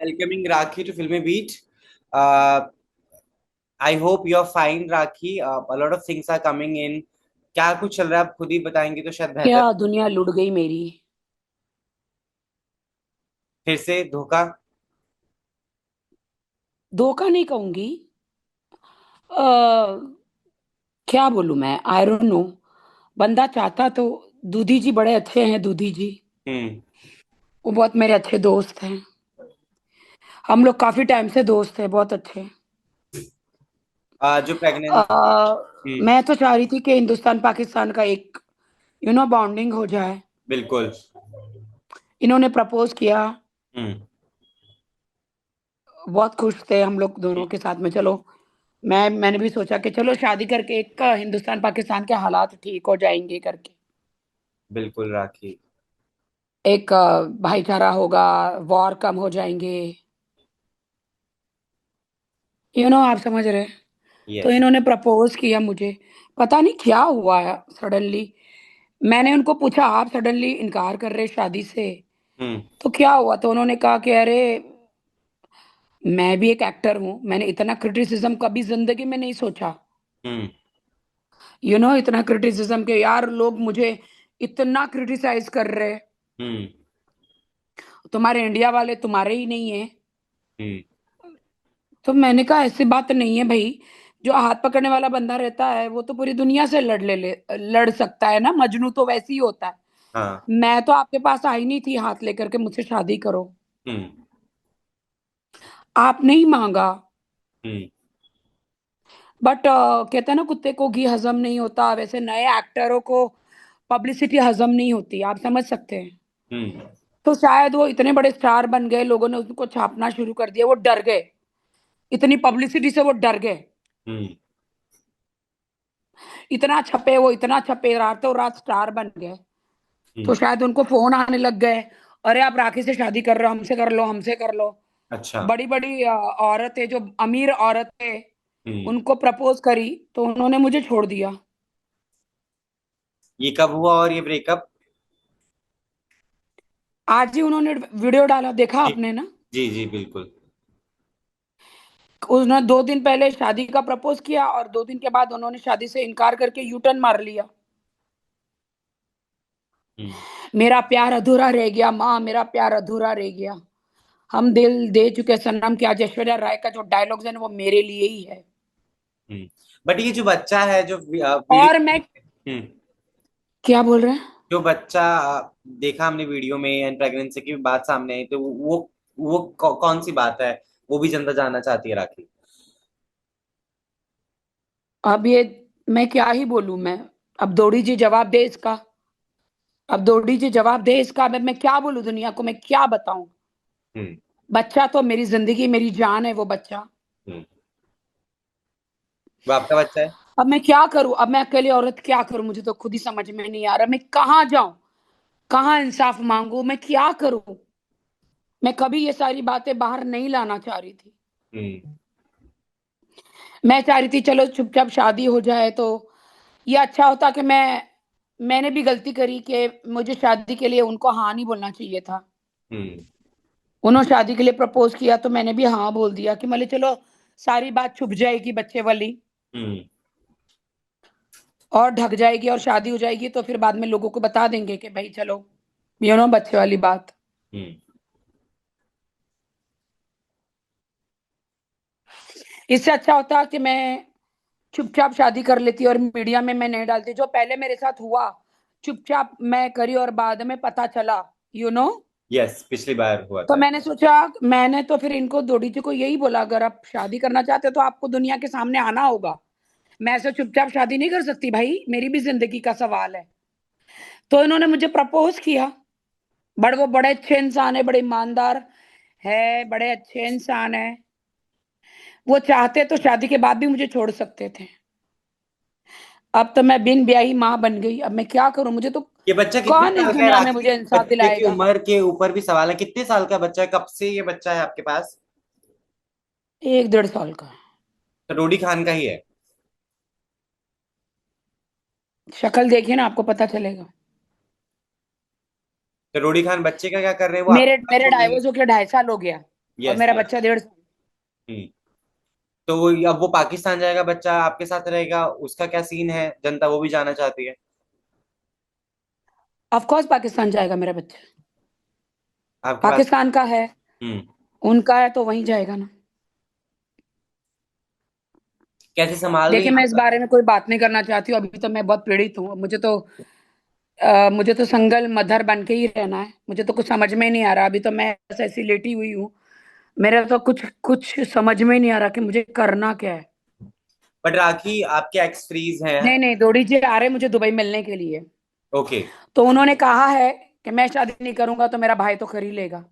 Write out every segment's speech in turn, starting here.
Welcoming Rakhi to Filmy Beat. Uh, I hope you're fine, Rakhi. A lot of things are coming in. क्या कुछ चल रहा है आप खुद ही बताएंगे तो शायद बेहतर। क्या दुनिया लुट गई मेरी। फिर से धोखा। धोखा नहीं कहूंगी। क्या बोलूं मैं, आई डोंट नो। बंदा चाहता तो। दूधी जी बड़े अच्छे हैं, दूधी जी। हम्म। वो बहुत मेरे अच्छे दोस्त हैं। हम लोग काफी टाइम से दोस्त हैं, बहुत अच्छे। जो प्रेग्नेंट। हम्म। मैं तो चाह रही थी कि हिंदुस्तान पाकिस्तान का एक बॉन्डिंग हो जाए। बिल्कुल। इन्होंने प्रपोज किया। हम्म। बहुत खुश थे हम लोग दोनों के साथ में। चलो, मैंने भी सोचा कि चलो शादी करके एक हिंदुस्तान पाकिस्तान के हालात ठीक हो जाएंगे करके। बिल्कुल राखी। एक भाईचारा होगा। वॉर कम हो जाएंगे। आप समझ रहे हैं। तो यस। इन्होंने प्रपोज किया मुझे। पता नहीं क्या हुआ है सडनली। मैंने उनको पूछा, आप सडनली इनकार कर रहे शादी से, हम्म। तो क्या हुआ? तो उन्होंने कहा कि अरे, मैं भी एक एक्टर हूं, मैंने इतना क्रिटिसिज्म कभी जिंदगी में नहीं सोचा। हम्म। इतना क्रिटिसिज्म के यार, लोग मुझे इतना क्रिटिसाइज कर रहे। हम्म। तुम्हारे इंडिया वाले तुम्हारे ही नहीं है। हम्म। तो मैंने कहा ऐसी बात नहीं है भाई। जो हाथ पकड़ने वाला बंदा रहता है वो तो पूरी दुनिया से लड़ सकता है ना। मजनू तो वैसे ही होता है। हाँ। मैं तो आपके पास आई नहीं थी हाथ लेकर के मुझसे शादी करो। हम्म। आपने ही मांगा। हम्म। बट कहते हैं ना, कुत्ते को घी हजम नहीं होता, वैसे नए एक्टरों को पब्लिसिटी हजम नहीं होती, आप समझ सकते हैं। हम्म। तो शायद वो इतने बड़े स्टार बन गए, लोगों ने उनको छापना शुरू कर दिया, वो डर गए। इतनी पब्लिसिटी से वो डर गए। हम्म। इतना छपे, वो इतना छपे, रातों रात स्टार बन गए। तो हम्म। शायद उनको फोन आने लग गए। अरे, आप राखी से शादी कर रहे हो, हमसे कर लो, हमसे कर लो। अच्छा। बड़ी बड़ी औरतें, जो अमीर औरतें, हम्म। उनको प्रपोज करी तो उन्होंने मुझे छोड़ दिया। ये कब हुआ और ये ब्रेकअप? आज ही उन्होंने वीडियो डाला, देखा जी। आपने ना? जी जी बिल्कुल। उसने 2 दिन पहले शादी का प्रपोज किया और 2 दिन के बाद उन्होंने शादी से इनकार करके यू टर्न मार लिया। हम्म। मेरा प्यार अधूरा रह गया माँ, मेरा प्यार अधूरा रह गया। हम दिल दे चुके सनम, की आज ऐश्वर्या राय का जो डायलॉग्स है ना, वो मेरे लिए ही है। हम्म। बट ये जो बच्चा है जो और मैं, वीडियो। हम्म। क्या बोल रहे हैं? जो बच्चा देखा हमने वीडियो में एंड प्रेगनेंसी की बात सामने आई तो वो कौन सी बात है? वो भी जनता जानना चाहती है राखी। अब ये मैं क्या ही बोलूं मैं। अब दौड़ी जी जवाब दे इसका। अब दौड़ी जी जवाब दे इसका। अब मैं क्या बोलूं दुनिया को, मैं क्या बताऊं? हम्म। बच्चा तो मेरी जिंदगी, मेरी जान है वो बच्चा। हम्म। वो आपका बच्चा है। अब मैं क्या करूं? अब मैं अकेली औरत क्या करूं? मुझे तो खुद ही समझ में नहीं आ रहा, मैं कहाँ जाऊं, कहाँ इंसाफ मांगू, मैं क्या करूं? मैं कभी ये सारी बातें बाहर नहीं लाना चाह रही थी। हम्म। मैं चाह रही थी चलो चुपचाप शादी हो जाए तो ये अच्छा होता कि मैंने भी गलती करी कि मुझे शादी के लिए उनको हाँ नहीं बोलना चाहिए था। हम्म। उन्होंने शादी के लिए प्रपोज किया तो मैंने भी हाँ बोल दिया कि मतलब चलो सारी बात छुप जाएगी बच्चे वाली, हम्म। और ढक जाएगी और शादी हो जाएगी, तो फिर बाद में लोगों को बता देंगे कि भाई चलो, बच्चे वाली बात। हम्म। इससे अच्छा होता कि मैं चुपचाप शादी कर लेती और मीडिया में मैं नहीं डालती, जो पहले मेरे साथ हुआ। चुपचाप मैं करी और बाद में पता चला। यू नो यस, पिछली बार हुआ तो था। मैंने सोचा, मैंने तो फिर इनको दोड़ी जी को यही बोला, अगर आप शादी करना चाहते हो तो आपको दुनिया के सामने आना होगा। मैं ऐसे चुपचाप शादी नहीं कर सकती भाई, मेरी भी जिंदगी का सवाल है। तो इन्होंने मुझे प्रपोज किया। वो बड़े अच्छे इंसान है, बड़े ईमानदार है, बड़े अच्छे इंसान है। वो चाहते तो शादी के बाद भी मुझे छोड़ सकते थे। अब तो मैं बिन ब्याही माँ बन गई, अब मैं क्या करूं? मुझे तो ये बच्चा कितने कौन इस साल का है दुनिया में राखी? मुझे इंसाफ बच्चे की दिलाएगा? उम्र के ऊपर भी सवाल है, कितने साल का बच्चा है? कब से ये बच्चा है आपके पास? 1 1.5 साल का। तो रोडी खान का ही है? शक्ल देखिए ना, आपको पता चलेगा। तो रोडी खान बच्चे का क्या कर रहे हैं? वो मेरे आपके पास मेरे तो नहीं। डाइवोर्स होके 2.5 साल हो गया। और यस मेरा यस। बच्चा 1.5 साल। तो अब वो पाकिस्तान जाएगा, बच्चा आपके साथ रहेगा, उसका क्या सीन है, जनता वो भी जानना चाहती है। ऑफ कोर्स पाकिस्तान जाएगा मेरा बच्चा। आपके पास। पाकिस्तान का है, हम्म। उनका है तो वहीं जाएगा ना। कैसे संभाल रही देखिए, हैं मैं इस आप। बारे में कोई बात नहीं करना चाहती हूँ, अभी तो मैं बहुत पीड़ित हूँ। मुझे तो सिंगल मदर बन के ही रहना है। मुझे तो कुछ समझ में ही नहीं आ रहा, अभी तो मैं बस ऐसी लेटी हुई हूँ। मेरा तो कुछ कुछ समझ में ही नहीं आ रहा कि मुझे करना क्या है। बट राखी, आपके एक्स फ्रीज हैं। नहीं नहीं, डोडी जी आ रहे मुझे दुबई मिलने के लिए। ओके। तो उन्होंने कहा है कि मैं शादी नहीं करूंगा तो मेरा भाई तो कर ही लेगा।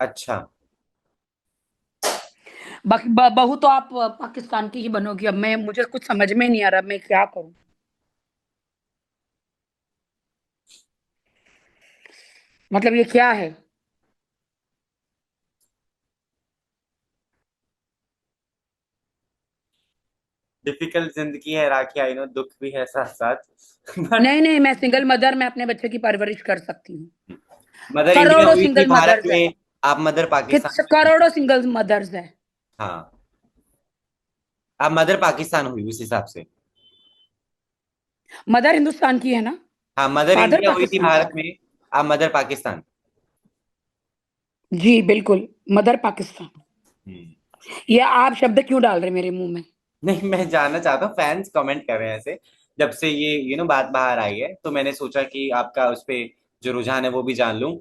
अच्छा। बाकी बहू तो आप पाकिस्तान की ही बनोगी। अब मैं, मुझे कुछ समझ में नहीं आ रहा मैं क्या करूं। मतलब ये क्या है। डिफिकल्ट जिंदगी है राखी, आई नो, दुख भी है साथ साथ बट नहीं नहीं, मैं सिंगल मदर, मैं अपने बच्चे की परवरिश कर सकती हूँ। मदर इंडिया करोड़ों हुई थी सिंगल भारत मदर्स है। में, आप मदर किस पाकिस्तान में हुई। करोड़ों सिंगल मदर्स है। हाँ, आप मदर पाकिस्तान हुई उस हिसाब से। मदर हिंदुस्तान की है ना, हाँ, मदर फादर इंडिया हुई थी पाकिस्तान का भारत है। में, आप मदर पाकिस्तान। जी बिल्कुल, मदर पाकिस्तान। हम्म। ये आप शब्द क्यों डाल रहे मेरे मुंह में। नहीं, मैं जानना चाहता हूँ, फैंस कमेंट कर रहे हैं ऐसे, जब से ये बात बाहर आई है, तो मैंने सोचा कि आपका उस पे जो रुझान है वो भी जान लूं।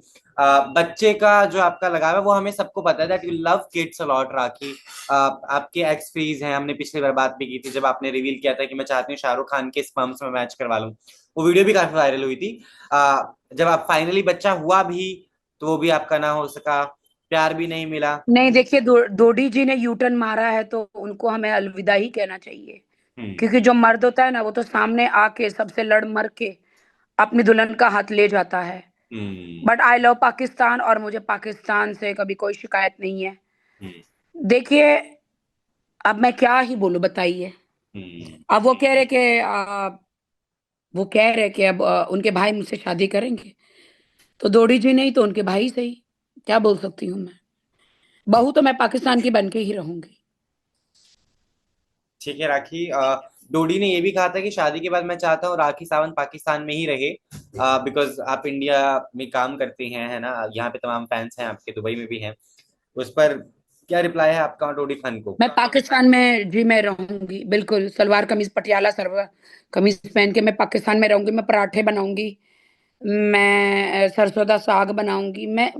बच्चे का जो आपका लगाव है वो हमें सबको पता है, that you love kids a lot Rakhi. आपके एक्स फ्रीज हैं, हमने पिछली बार बात भी की थी जब आपने रिवील किया था कि मैं चाहती हूँ शाहरुख खान के स्पर्म्स में मैच करवा लूं। वो वीडियो भी काफी वायरल हुई थी। जब आप फाइनली बच्चा हुआ भी, तो वो भी आपका ना हो सका, प्यार भी नहीं मिला। नहीं देखिए, डोडी जी ने यू टर्न मारा है तो उनको हमें अलविदा ही कहना चाहिए। हम्म। क्योंकि जो मर्द होता है ना, वो तो सामने आके सबसे लड़ मर के अपनी दुल्हन का हाथ ले जाता है। हम्म। बट आई लव पाकिस्तान, और मुझे पाकिस्तान से कभी कोई शिकायत नहीं है। हम्म। देखिए, अब मैं क्या ही बोलूं, बताइए। हम्म। अब वो कह रहे कि अब उनके भाई मुझसे शादी करेंगे। तो डोडी जी नहीं तो उनके भाई सही। क्या बोल सकती हूँ मैं। बहू तो मैं पाकिस्तान की बन के ही रहूंगी। ठीक है राखी, डोडी ने ये भी कहा था कि शादी के बाद मैं चाहता हूँ राखी सावंत पाकिस्तान में ही रहे, बिकॉज आप इंडिया में काम करती हैं, है ना, यहाँ पे तमाम फैंस हैं आपके, दुबई में भी हैं। उस पर क्या रिप्लाई है आपका डोडी खान को। मैं पाकिस्तान में जी मैं रहूंगी बिल्कुल। सलवार कमीज, पटियाला सलवार कमीज पहन के मैं पाकिस्तान में रहूंगी। मैं पराठे बनाऊंगी, मैं सरसों का साग बनाऊंगी मैं।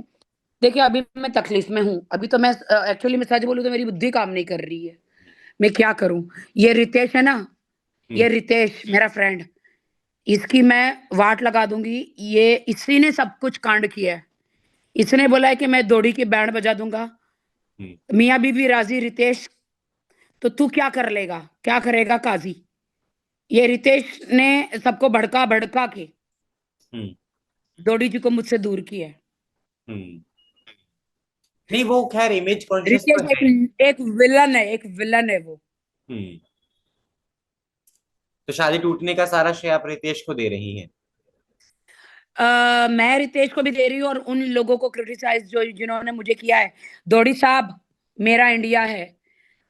देखिए, अभी मैं तकलीफ में हूँ। अभी तो मैं एक्चुअली, मैं सच बोलूं तो मेरी बुद्धि काम नहीं कर रही है। मैं क्या करूं। ये रितेश है ना, हम्म। ये रितेश मेरा फ्रेंड, इसकी मैं वाट लगा दूंगी। ये इसी ने सब कुछ कांड किया है। इसने बोला है कि मैं दौड़ी की बैंड बजा दूंगा। हम्म। मियाँ बीवी राजी, रितेश तो तू क्या कर लेगा, क्या करेगा काजी। ये रितेश ने सबको भड़का भड़का के हम्म। दौड़ी जी को मुझसे दूर किया है। हम्म। नहीं, वो खैर इमेज कॉन्शियस तो रितेश एक है। एक विलन है, एक विलन है वो। हम्म। तो शादी टूटने का सारा श्रेय आप रितेश को दे रही हैं। मैं रितेश को भी दे रही हूँ, और उन लोगों को क्रिटिसाइज जो जिन्होंने मुझे किया है। दौड़ी साहब, मेरा इंडिया है,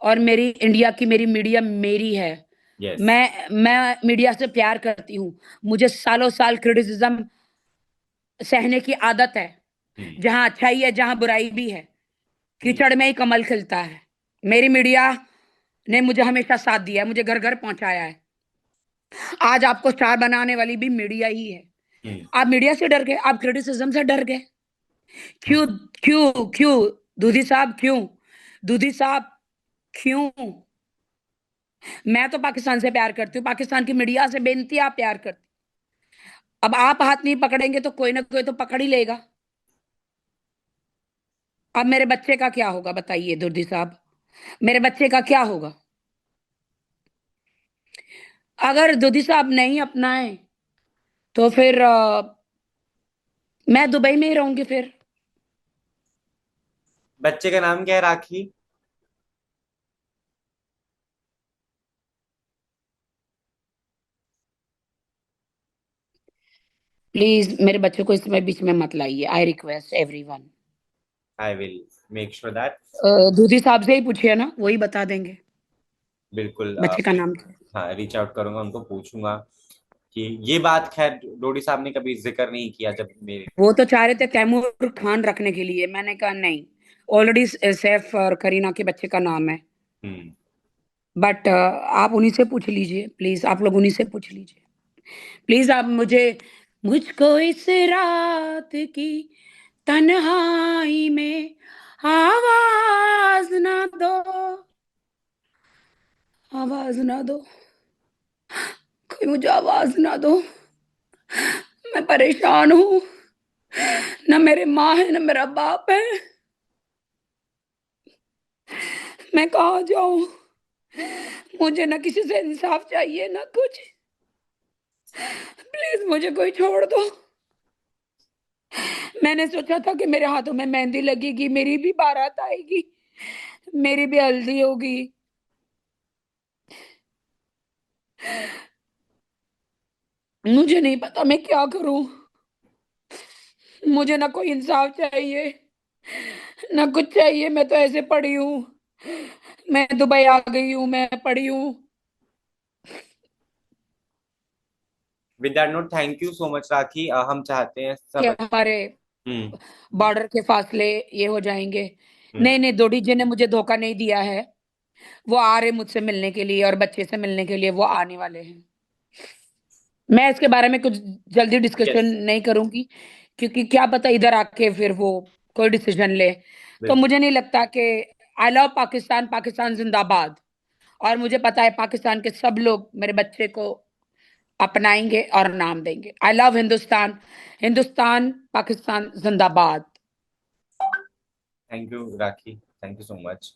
और मेरी इंडिया की, मेरी मीडिया मेरी है। यस। मैं मीडिया से प्यार करती हूँ। मुझे सालों साल क्रिटिसिज्म सहने की आदत है। हम्म। जहां अच्छाई है, जहां बुराई भी है, हम्म। कीचड़ में ही कमल खिलता है। मेरी मीडिया ने मुझे हमेशा साथ दिया है, मुझे घर घर पहुंचाया है। आज आपको स्टार बनाने वाली भी मीडिया ही है। हम्म। आप मीडिया से डर गए, आप क्रिटिसिज्म से डर गए। हाँ। क्यों, क्यों दूधी साहब, क्यों दूधी साहब, क्यों। मैं तो पाकिस्तान से प्यार करती हूँ, पाकिस्तान की मीडिया से बेनती आप प्यार करती। अब आप हाथ नहीं पकड़ेंगे तो कोई ना कोई तो पकड़ ही लेगा। अब मेरे बच्चे का क्या होगा, बताइए दूधी साहब। मेरे बच्चे का क्या होगा अगर दूधी साहब नहीं अपनाए। तो फिर मैं दुबई में ही रहूंगी फिर। बच्चे का नाम क्या है राखी। प्लीज मेरे बच्चे को इसमें बीच में मत लाइए। I request everyone. I will. Make sure that. Dudhi साहब से ही पूछिए ना, वही बता देंगे बिल्कुल बच्चे का नाम क्या है। हाँ, रीच आउट करूंगा, उनको पूछूंगा कि ये बात, खैर डोडी साहब ने कभी जिक्र नहीं किया जब मेरे। वो तो चाह रहे थे तैमूर खान रखने के लिए, मैंने कहा नहीं, ऑलरेडी सैफ और करीना के बच्चे का नाम है। हम्म। बट आप उन्हीं से पूछ लीजिए प्लीज, आप लोग उन्हीं से पूछ लीजिए प्लीज। आप मुझे, मुझको इस रात की तन्हाई में आवाज ना दो, आवाज ना दो, कोई मुझे आवाज ना दो, मैं परेशान हूँ, ना मेरे माँ है ना मेरा बाप है, मैं कहाँ जाऊं, मुझे ना किसी से इंसाफ चाहिए ना कुछ, प्लीज मुझे कोई छोड़ दो। मैंने सोचा था कि मेरे हाथों में मेहंदी लगेगी, मेरी भी बारात आएगी, मेरी भी हल्दी होगी। मुझे नहीं पता मैं क्या करूं, मुझे ना कोई इंसाफ चाहिए ना कुछ चाहिए, मैं तो ऐसे पड़ी हूँ, मैं दुबई आ गई हूँ, मैं पड़ी हूँ। With that note, thank you so much Rakhi. हम चाहते हैं कि सब। हमारे हम्म। बॉर्डर के फासले ये हो जाएंगे। हम्म। नहीं नहीं, दोडी जी ने मुझे धोखा नहीं दिया है, वो आ रहे मुझसे मिलने के लिए और बच्चे से मिलने के लिए, वो आने वाले हैं। मैं इसके बारे में कुछ जल्दी डिस्कशन यस। नहीं करूंगी, क्योंकि क्या पता इधर आके फिर वो कोई डिसीजन ले। तो बिल्कुल। मुझे नहीं लगता कि, आई लव पाकिस्तान, पाकिस्तान जिंदाबाद, और मुझे पता है पाकिस्तान के सब लोग मेरे बच्चे को अपनाएंगे और नाम देंगे। आई लव हिंदुस्तान, हिंदुस्तान पाकिस्तान जिंदाबाद। Thank you rakhi, thank you so much.